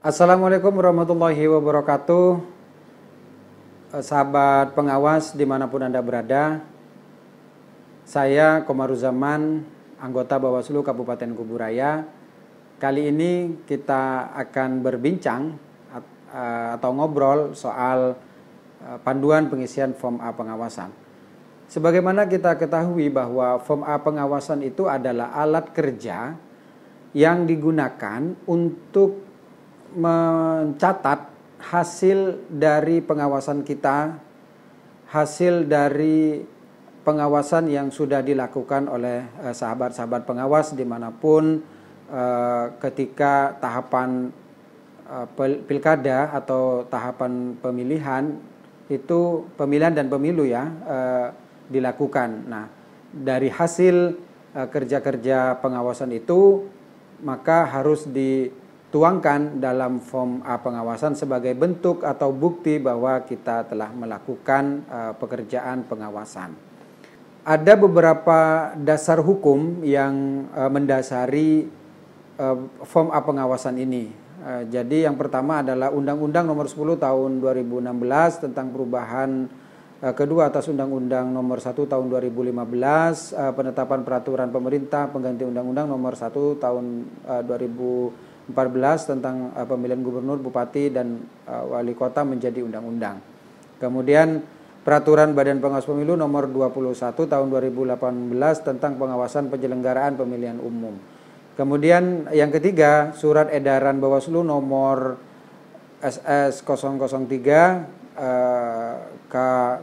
Assalamualaikum warahmatullahi wabarakatuh. Sahabat pengawas dimanapun Anda berada, saya Komaruzaman, anggota Bawaslu Kabupaten Kuburaya. Kali ini kita akan berbincang atau ngobrol soal panduan pengisian Form A pengawasan. Sebagaimana kita ketahui bahwa Form A pengawasan itu adalah alat kerja yang digunakan untuk mencatat hasil dari pengawasan kita, hasil dari pengawasan yang sudah dilakukan oleh sahabat-sahabat pengawas dimanapun ketika tahapan pilkada atau tahapan pemilihan itu pemilihan dan pemilu ya dilakukan. Nah, dari hasil kerja-kerja pengawasan itu maka harus dituangkan dalam Form A pengawasan sebagai bentuk atau bukti bahwa kita telah melakukan pekerjaan pengawasan. Ada beberapa dasar hukum yang mendasari Form A pengawasan ini. Jadi yang pertama adalah Undang-Undang Nomor 10 Tahun 2016 tentang perubahan kedua atas Undang-Undang Nomor 1 Tahun 2015, penetapan peraturan pemerintah pengganti Undang-Undang Nomor 1 Tahun 2014 tentang pemilihan gubernur, bupati, dan wali kota menjadi undang-undang. Kemudian peraturan Badan Pengawas Pemilu Nomor 21 Tahun 2018 tentang pengawasan penyelenggaraan pemilihan umum. Kemudian yang ketiga, Surat Edaran Bawaslu Nomor SS 003 K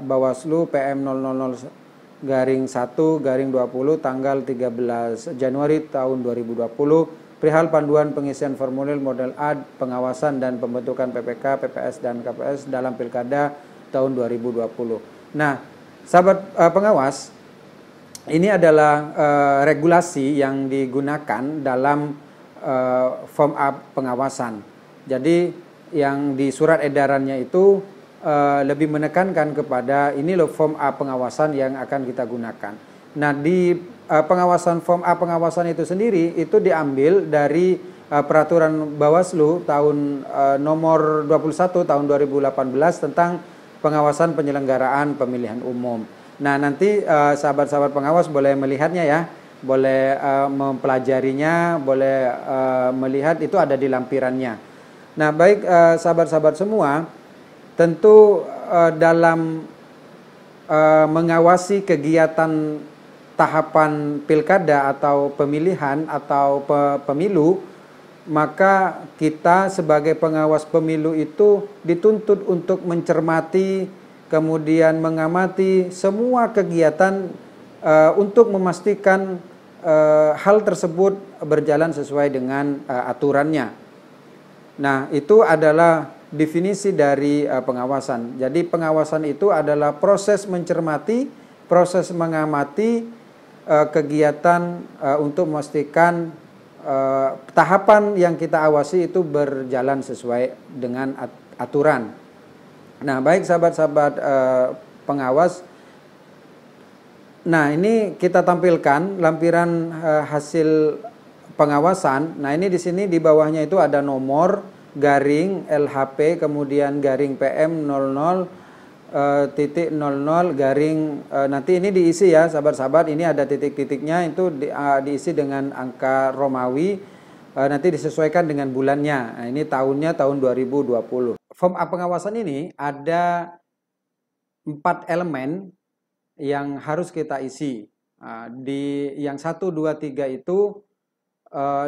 Bawaslu PM 000-1-20 tanggal 13 Januari tahun 2020 perihal panduan pengisian formulir model A pengawasan dan pembentukan PPK, PPS, dan KPS dalam Pilkada tahun 2020. Nah, sahabat pengawas, ini adalah regulasi yang digunakan dalam Form A pengawasan. Jadi yang di surat edarannya itu lebih menekankan kepada ini loh Form A pengawasan yang akan kita gunakan. Nah, di pengawasan Form A pengawasan itu sendiri itu diambil dari peraturan Bawaslu tahun nomor 21 tahun 2018 tentang pengawasan penyelenggaraan pemilihan umum. Nah, nanti sahabat-sahabat pengawas boleh melihatnya ya, boleh mempelajarinya, boleh melihat, itu ada di lampirannya. Nah, baik sahabat-sahabat semua, tentu dalam mengawasi kegiatan tahapan pilkada atau pemilihan atau pemilu, maka kita sebagai pengawas pemilu itu dituntut untuk mencermati, kemudian mengamati semua kegiatan untuk memastikan hal tersebut berjalan sesuai dengan aturannya. Nah, itu adalah definisi dari pengawasan. Jadi pengawasan itu adalah proses mencermati, proses mengamati kegiatan untuk memastikan tahapan yang kita awasi itu berjalan sesuai dengan aturan. Nah, baik sahabat-sahabat pengawas. Nah, ini kita tampilkan lampiran hasil pengawasan. Nah, ini di sini di bawahnya itu ada nomor garing LHP kemudian garing PM 00.00 garing nanti ini diisi ya sahabat-sahabat, ini ada titik-titiknya itu diisi dengan angka Romawi, nanti disesuaikan dengan bulannya. Nah, ini tahunnya tahun 2020. Form A pengawasan ini ada 4 elemen yang harus kita isi. Di yang 1, 2, 3 itu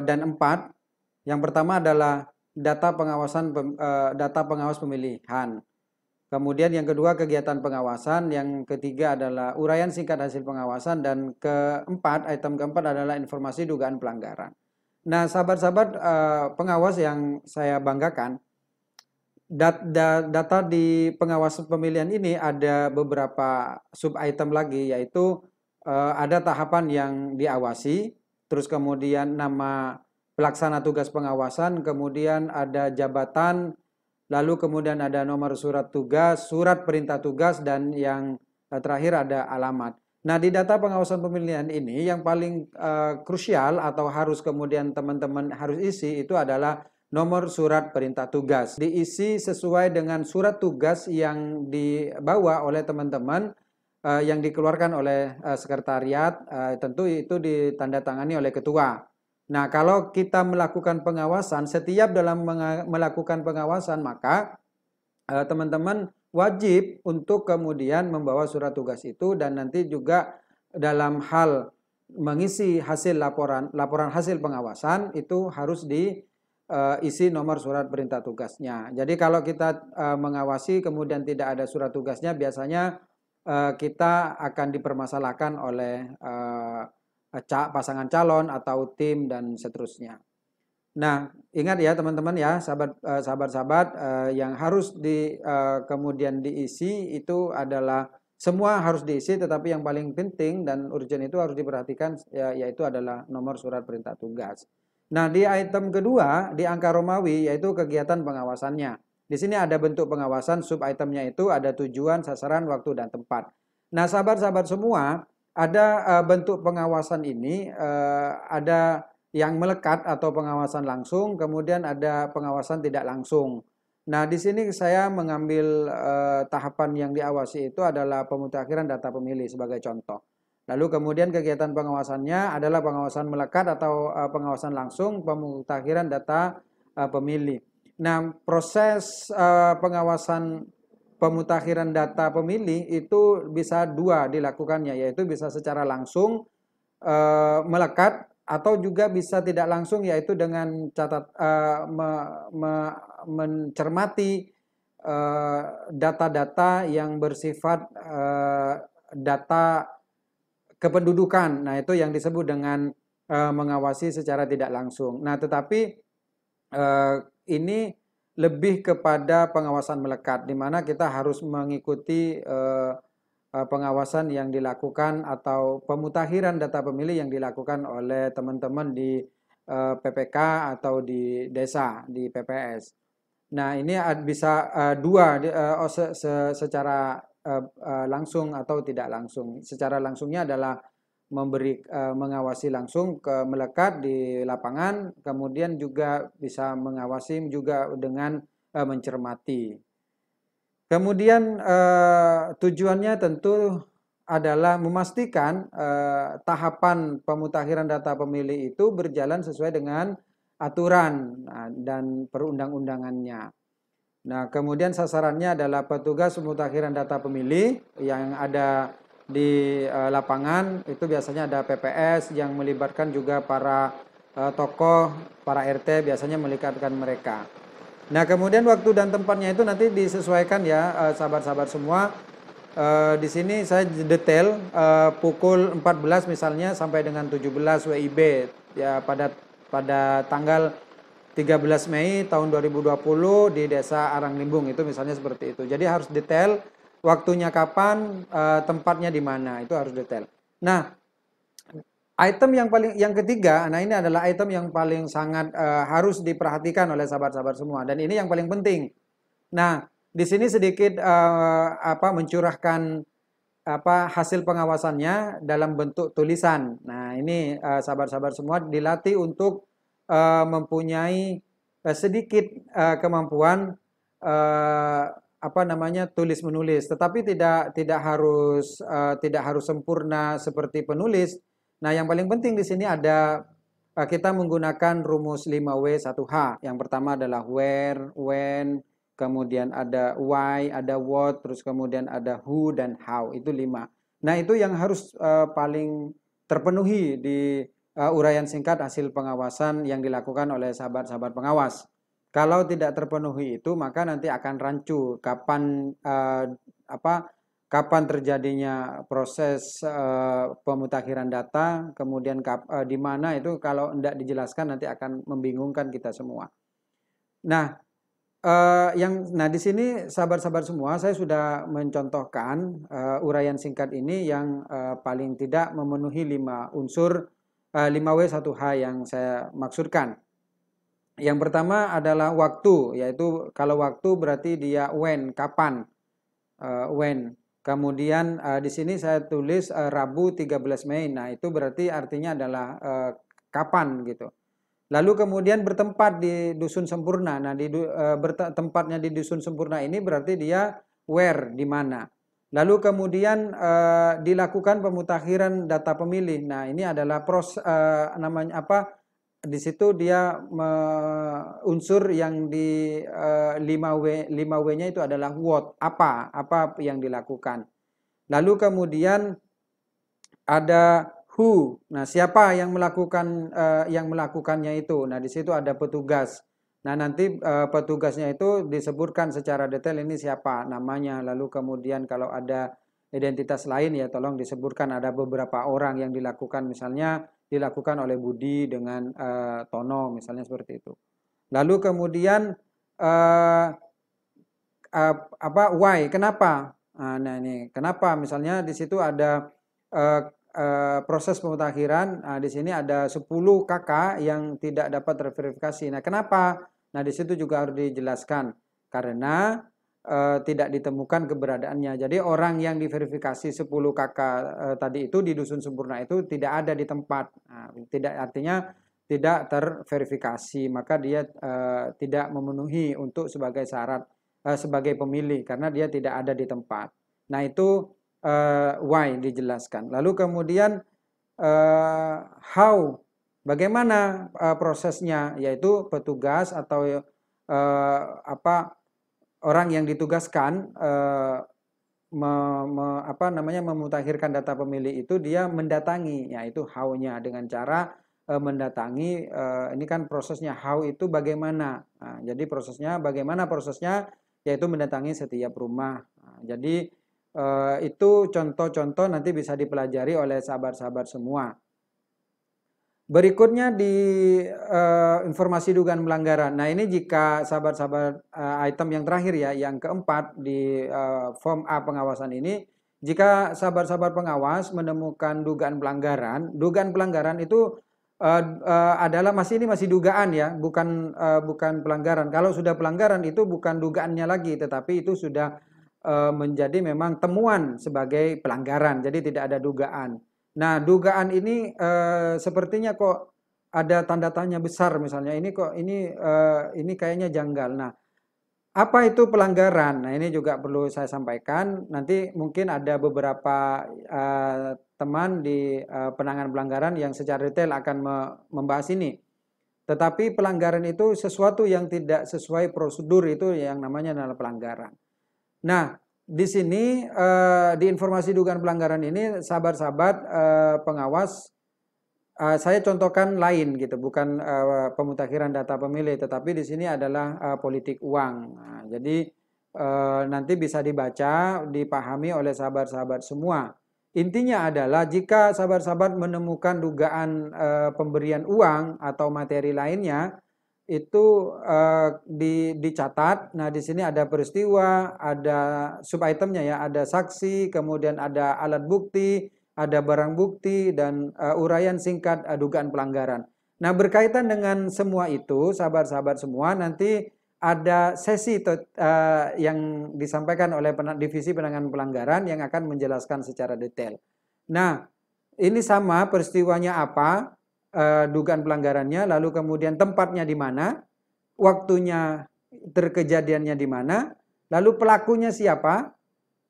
dan 4. Yang pertama adalah data pengawas pemilihan. Kemudian yang kedua kegiatan pengawasan, yang ketiga adalah uraian singkat hasil pengawasan, dan item keempat adalah informasi dugaan pelanggaran. Nah, sahabat-sahabat pengawas yang saya banggakan, data di pengawas pemilihan ini ada beberapa sub item lagi, yaitu ada tahapan yang diawasi, terus kemudian nama pelaksana tugas pengawasan, kemudian ada jabatan, lalu kemudian ada nomor surat tugas, surat perintah tugas, dan yang terakhir ada alamat. Nah, di data pengawasan pemilihan ini yang paling krusial atau harus kemudian teman-teman harus isi itu adalah nomor surat perintah tugas. Diisi sesuai dengan surat tugas yang dibawa oleh teman-teman yang dikeluarkan oleh sekretariat, tentu itu ditandatangani oleh ketua. Nah, kalau kita melakukan pengawasan, setiap dalam melakukan pengawasan, maka teman-teman wajib untuk kemudian membawa surat tugas itu, dan nanti juga dalam hal mengisi hasil laporan hasil pengawasan itu harus diisi nomor surat perintah tugasnya. Jadi kalau kita mengawasi kemudian tidak ada surat tugasnya, biasanya kita akan dipermasalahkan oleh pasangan calon atau tim dan seterusnya. Nah, ingat ya teman-teman ya, sahabat-sahabat, yang harus kemudian diisi itu adalah semua harus diisi, tetapi yang paling penting dan urgent itu harus diperhatikan yaitu adalah nomor surat perintah tugas. Nah, di item kedua di angka Romawi yaitu kegiatan pengawasannya. Di sini ada bentuk pengawasan, sub itemnya itu ada tujuan, sasaran, waktu, dan tempat. Nah, sahabat-sahabat semua, ada bentuk pengawasan ini, ada yang melekat atau pengawasan langsung, kemudian ada pengawasan tidak langsung. Nah, di sini saya mengambil tahapan yang diawasi itu adalah pemutakhiran data pemilih sebagai contoh. Lalu kemudian kegiatan pengawasannya adalah pengawasan melekat atau pengawasan langsung, pemutakhiran data pemilih. Nah, proses pengawasan pemutakhiran data pemilih itu bisa dua dilakukannya, yaitu bisa secara langsung melekat, atau juga bisa tidak langsung, yaitu dengan mencermati data-data yang bersifat data kependudukan. Nah, itu yang disebut dengan mengawasi secara tidak langsung. Nah, tetapi ini lebih kepada pengawasan melekat, di mana kita harus mengikuti pengawasan yang dilakukan atau pemutakhiran data pemilih yang dilakukan oleh teman-teman di PPK atau di desa, di PPS. Nah, ini bisa dua, secara langsung atau tidak langsung. Secara langsungnya adalah mengawasi langsung ke melekat di lapangan, kemudian juga bisa mengawasi juga dengan mencermati. Kemudian tujuannya tentu adalah memastikan tahapan pemutakhiran data pemilih itu berjalan sesuai dengan aturan dan perundang-undangannya. Nah, kemudian sasarannya adalah petugas pemutakhiran data pemilih yang ada di lapangan, itu biasanya ada PPS yang melibatkan juga para tokoh, para RT biasanya melibatkan mereka. Nah, kemudian waktu dan tempatnya itu nanti disesuaikan ya, sahabat-sahabat semua. Di sini saya detail pukul 14 misalnya sampai dengan 17 WIB ya, pada tanggal 13 Mei tahun 2020 di Desa Aranglimbung, itu misalnya seperti itu. Jadi harus detail waktunya kapan, tempatnya di mana, itu harus detail. Nah, item yang ketiga, nah ini adalah item yang paling sangat harus diperhatikan oleh sahabat-sahabat semua, dan ini yang paling penting. Nah, di sini sedikit mencurahkan hasil pengawasannya dalam bentuk tulisan. Nah, ini sahabat-sahabat semua dilatih untuk mempunyai sedikit kemampuan tulis menulis, tetapi tidak harus sempurna seperti penulis. Nah, yang paling penting di sini ada kita menggunakan rumus 5W1H. Yang pertama adalah where, when, kemudian ada why, ada what, terus kemudian ada who dan how. Itu 5. Nah, itu yang harus paling terpenuhi di uraian singkat hasil pengawasan yang dilakukan oleh sahabat-sahabat pengawas. Kalau tidak terpenuhi itu, maka nanti akan rancu kapan terjadinya proses pemutakhiran data, kemudian di mana itu kalau tidak dijelaskan nanti akan membingungkan kita semua. Nah, di sini sahabat-sahabat semua, saya sudah mencontohkan uraian singkat ini yang paling tidak memenuhi 5 unsur 5W1H yang saya maksudkan. Yang pertama adalah waktu, yaitu kalau waktu berarti dia when, kapan, when. Kemudian di sini saya tulis Rabu 13 Mei. Nah, itu berarti artinya adalah kapan gitu. Lalu kemudian bertempat di dusun sempurna. Nah, tempatnya di dusun sempurna ini berarti dia where, di mana. Lalu kemudian dilakukan pemutakhiran data pemilih. Nah, ini adalah namanya apa? Di situ dia unsur yang di 5W-nya itu adalah what, apa yang dilakukan. Lalu kemudian ada who. Nah, siapa yang melakukannya itu? Nah, di situ ada petugas. Nah, nanti petugasnya itu disebutkan secara detail ini siapa namanya. Lalu kemudian kalau ada identitas lain ya tolong disebutkan, ada beberapa orang yang dilakukan, misalnya dilakukan oleh Budi dengan Tono, misalnya seperti itu. Lalu kemudian why, kenapa? Nah, ini kenapa, misalnya di situ ada proses pemutakhiran. Nah, di sini ada 10 kakak yang tidak dapat terverifikasi. Nah, kenapa? Nah, di situ juga harus dijelaskan karena tidak ditemukan keberadaannya. Jadi orang yang diverifikasi 10 kakak tadi itu di dusun sempurna itu tidak ada di tempat. Nah, tidak, artinya tidak terverifikasi, maka dia tidak memenuhi untuk sebagai syarat sebagai pemilih karena dia tidak ada di tempat. Nah, itu why dijelaskan. Lalu kemudian how, bagaimana prosesnya, yaitu petugas atau orang yang ditugaskan memutakhirkan data pemilih itu dia mendatangi, yaitu how-nya dengan cara mendatangi. Ini kan prosesnya, how itu bagaimana. Nah, jadi prosesnya bagaimana, prosesnya yaitu mendatangi setiap rumah. Nah, jadi itu contoh-contoh nanti bisa dipelajari oleh sahabat-sahabat semua. Berikutnya di informasi dugaan pelanggaran. Nah, ini jika sahabat-sahabat item yang terakhir ya, yang keempat di form A pengawasan ini, jika sahabat-sahabat pengawas menemukan dugaan pelanggaran itu adalah masih dugaan ya, bukan pelanggaran. Kalau sudah pelanggaran itu bukan dugaannya lagi, tetapi itu sudah menjadi memang temuan sebagai pelanggaran. Jadi tidak ada dugaan. Nah, dugaan ini sepertinya kok ada tanda tanya besar, misalnya ini kok ini kayaknya janggal. Nah, apa itu pelanggaran? Nah, ini juga perlu saya sampaikan. Nanti mungkin ada beberapa teman di penanganan pelanggaran yang secara detail akan membahas ini. Tetapi pelanggaran itu sesuatu yang tidak sesuai prosedur, itu yang namanya adalah pelanggaran. Nah, di sini di informasi dugaan pelanggaran ini sahabat-sahabat pengawas, saya contohkan lain gitu, bukan pemutakhiran data pemilih, tetapi di sini adalah politik uang. Nah, jadi nanti bisa dibaca, dipahami oleh sahabat-sahabat semua. Intinya adalah jika sahabat-sahabat menemukan dugaan pemberian uang atau materi lainnya, itu dicatat. Nah, di sini ada peristiwa, ada sub itemnya ya, ada saksi, kemudian ada alat bukti, ada barang bukti, dan uraian singkat dugaan pelanggaran. Nah, berkaitan dengan semua itu, sahabat-sahabat semua, nanti ada sesi yang disampaikan oleh divisi penanganan pelanggaran yang akan menjelaskan secara detail. Nah, ini sama, peristiwanya apa, dugaan pelanggarannya, lalu kemudian tempatnya di mana, waktunya terkejadiannya di mana, lalu pelakunya siapa,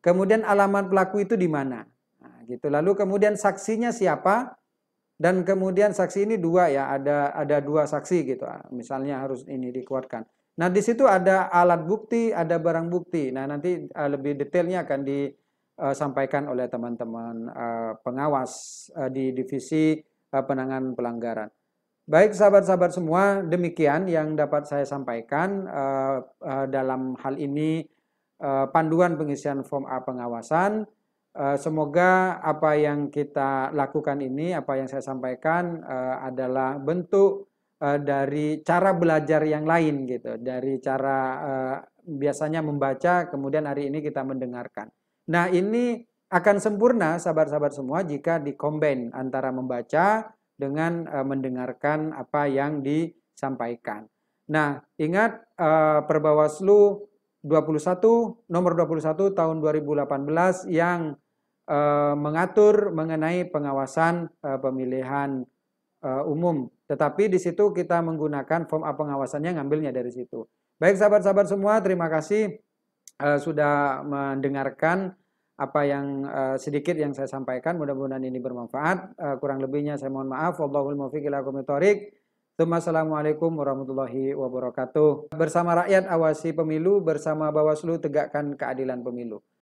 kemudian alamat pelaku itu di mana. Nah, gitu. Lalu kemudian saksinya siapa, dan kemudian saksi ini dua ya, ada dua saksi gitu. Misalnya harus ini dikuatkan. Nah, di situ ada alat bukti, ada barang bukti. Nah, nanti lebih detailnya akan disampaikan oleh teman-teman pengawas di divisi penanganan pelanggaran. Baik sahabat-sahabat semua, demikian yang dapat saya sampaikan dalam hal ini panduan pengisian form A pengawasan. Semoga apa yang kita lakukan ini, apa yang saya sampaikan adalah bentuk dari cara belajar yang lain gitu, dari cara biasanya membaca, kemudian hari ini kita mendengarkan. Nah, ini akan sempurna sahabat-sahabat semua jika dikombin antara membaca dengan mendengarkan apa yang disampaikan. Nah, ingat Perbawaslu 21 nomor 21 tahun 2018 yang mengatur mengenai pengawasan pemilihan umum. Tetapi di situ kita menggunakan form A pengawasannya, ngambilnya dari situ. Baik sahabat-sahabat semua, terima kasih sudah mendengarkan apa yang sedikit yang saya sampaikan. Mudah-mudahan ini bermanfaat. Kurang lebihnya saya mohon maaf. Wallahul muwaffiq ila aqwamit thoriq. Assalamualaikum warahmatullahi wabarakatuh. Bersama rakyat awasi pemilu, bersama Bawaslu tegakkan keadilan pemilu.